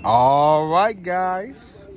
All right, guys.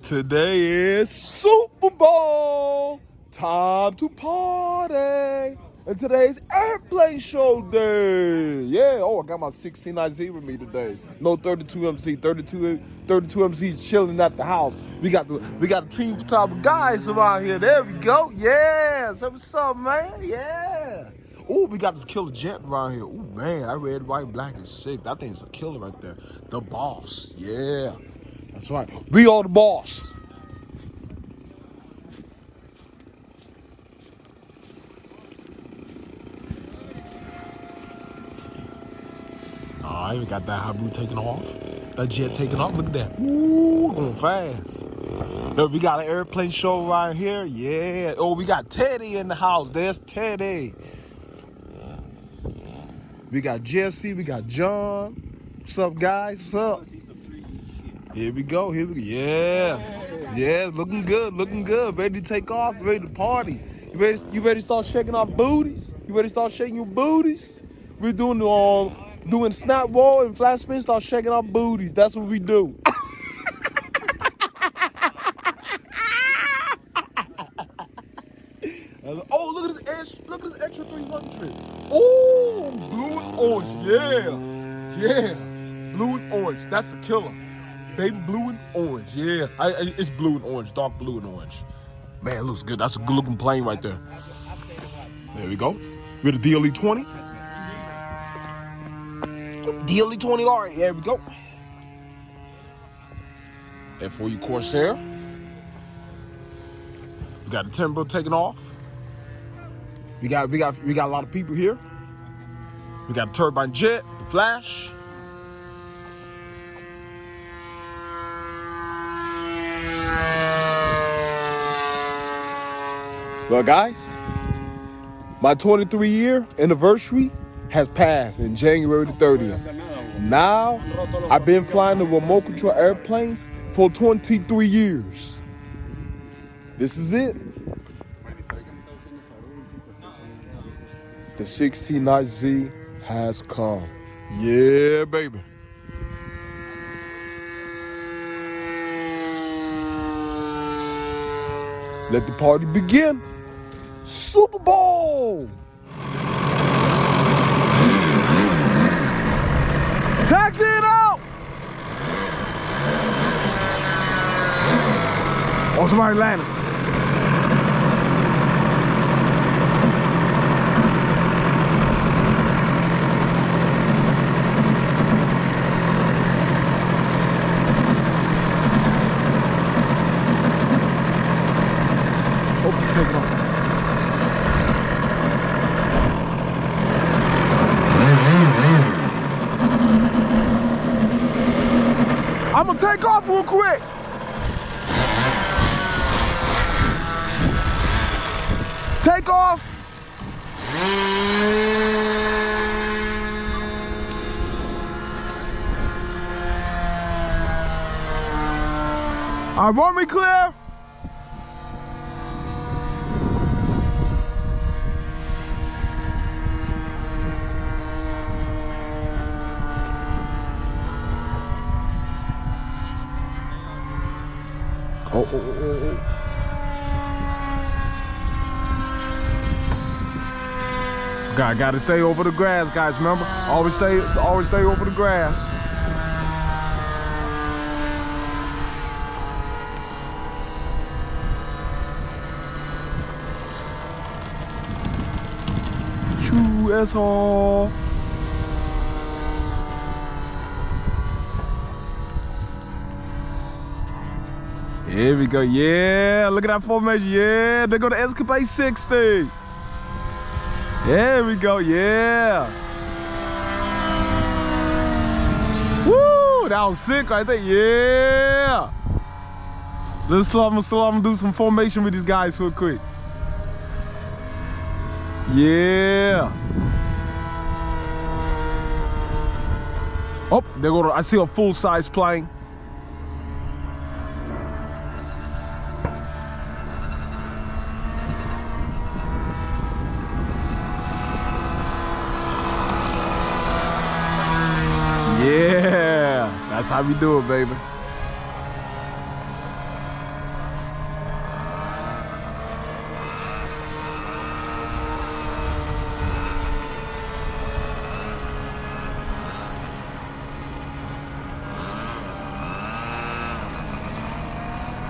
Today is Super Bowl. Time to party. And today's airplane show day. Yeah. Oh, I got my 16IZ with me today. No 32MC. 32MC is chilling at the house. We got a team of top guys around here. There we go. Yeah. So what's up, man? Yeah. Oh, we got this killer jet around here. Oh, man, that red, white, black is sick. That thing's a killer right there. The boss. Yeah. That's right. We are the boss. Oh, I even got that hot blue taking off. That jet taking off. Look at that. Ooh, going fast. Look, we got an airplane show right here. Yeah. Oh, we got Teddy in the house. There's Teddy. We got Jesse. We got John. What's up, guys? What's up? Here we go. Here we go. Yes. Yes. Looking good. Looking good. Ready to take off. Ready to party. You ready to start shaking our booties? You ready to start shaking your booties? We're doing snap roll and flat spin. Start shaking our booties. That's what we do. Oh, look at this edge. Look at this extra 300. Oh, blue and orange. Yeah. Yeah. Blue and orange. That's a killer. Baby blue and orange. Yeah. It's blue and orange. Dark blue and orange. Man, it looks good. That's a good looking plane right there. There we go. With the DLE 20. DLE 20. All right. There we go. And for you, Corsair. We got the timber taking off. We got a lot of people here. We got a turbine jet, the flash. Well, guys, my 23-year anniversary has passed in January the 30th. Now, I've been flying the remote control airplanes for 23 years. This is it. The 16IZ has come. Yeah, baby. Let the party begin. Super Bowl! Taxi it out! Oh, somebody landed. Oh, he's taking off. I'm gonna take off real quick. Take off. All right, want me clear? Oh. Gotta stay over the grass, guys. Remember, always stay over the grass. True asshole. Here we go. Yeah, look at that formation. Yeah, they go to Scobee 60. There we go. Yeah. Woo, that was sick right there. Yeah. Let's slow. I'm gonna do some formation with these guys real quick. Yeah. Oh, they go to. I see a full size plane. Yeah, That's how we do it, baby.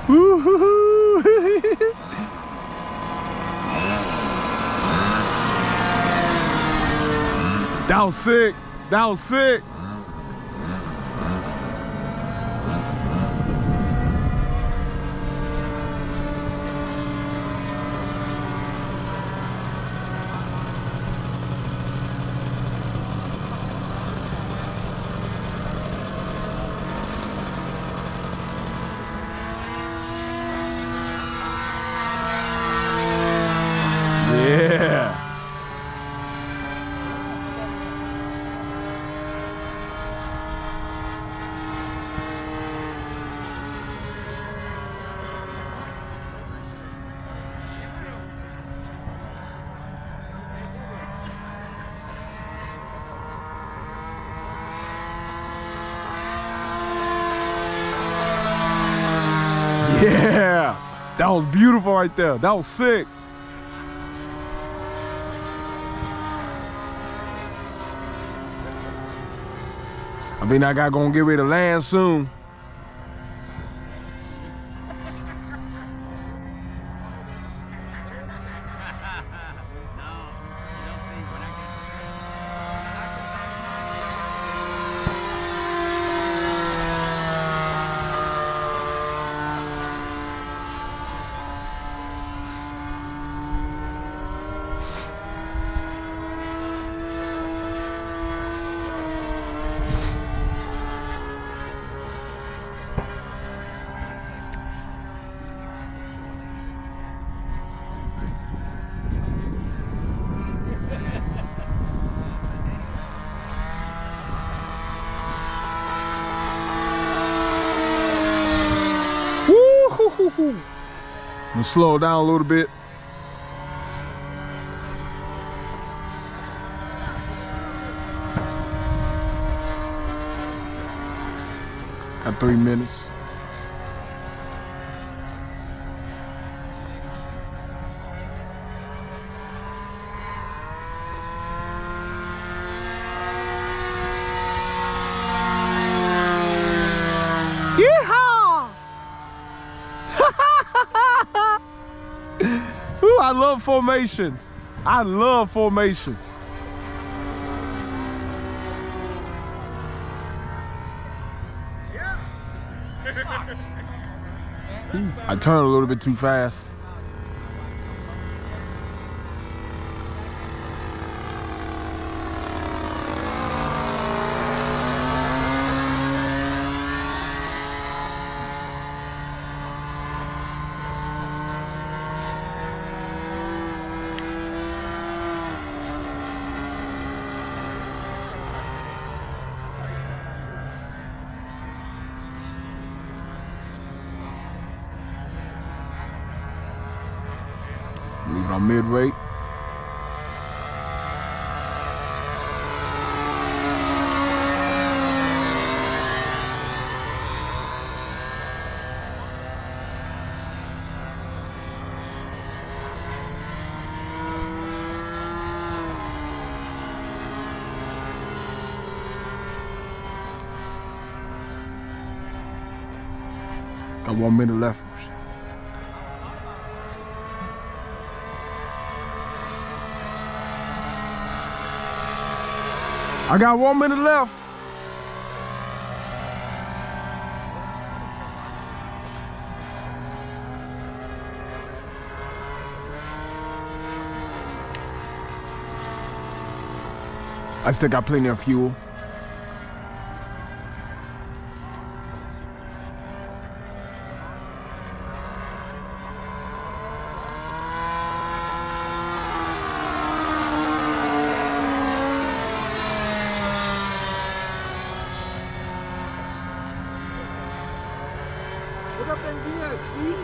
Woo-hoo-hoo. That was sick. That was sick. Yeah. Yeah. That was beautiful right there. That was sick. I think that guy gonna get ready to land soon. I'm gonna slow down a little bit. Got 3 minutes. Ooh, I love formations. I love formations. I turned a little bit too fast. Leave it on mid-rate. Got 1 minute left. I got 1 minute left. I still got plenty of fuel. up them gears, Speed.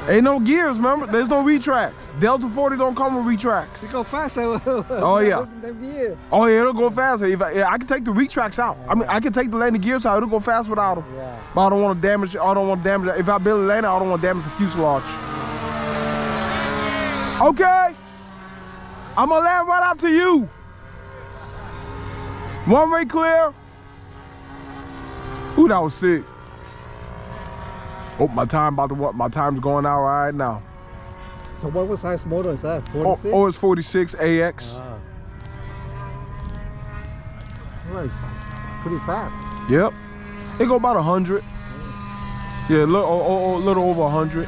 Ain't no gears, remember? There's no retracts. Delta 40 don't come with retracts. It go faster. Oh yeah. Them gears. Oh yeah, it'll go faster. If I can take the retracts out. I mean, I can take the landing gears out. It'll go fast without them. Yeah. But I don't want to damage. I don't want to damage. If I build a landing, I don't want to damage the fuselage. Okay. I'm gonna land right up to you. One way clear. Ooh, that was sick. Oh, my time's going out right now. So what size motor is that? 46? Oh, it's 46 AX. Right. Pretty fast. Yep. It go about 100. Yeah, a little over 100.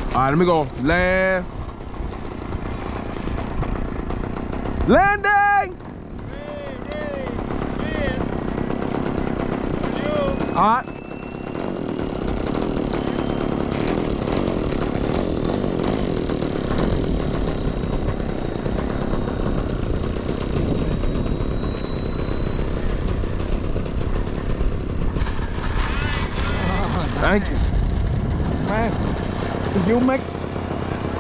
All right, let me go. Land. Landing! All right. Thank you. Man, did you make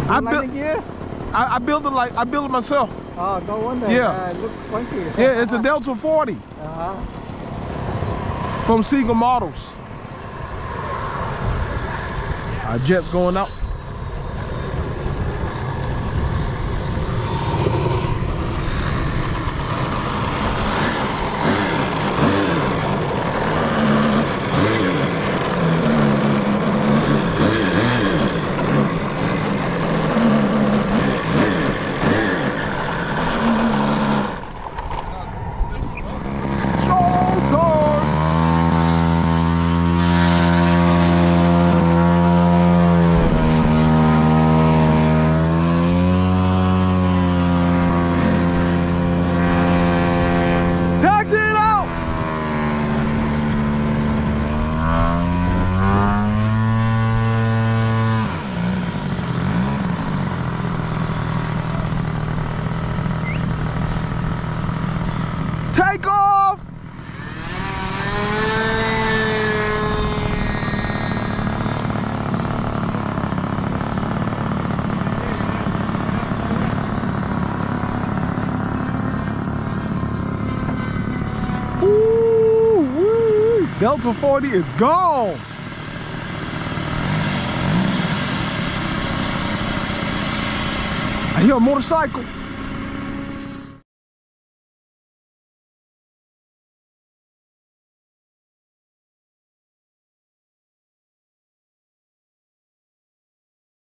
I built it myself. Oh, no wonder. Yeah. It looks funky. Yeah, it's a Delta 40 from Seagull Models. Our jet's going out. Take off! Ooh, Delta 40 is gone. I hear a motorcycle.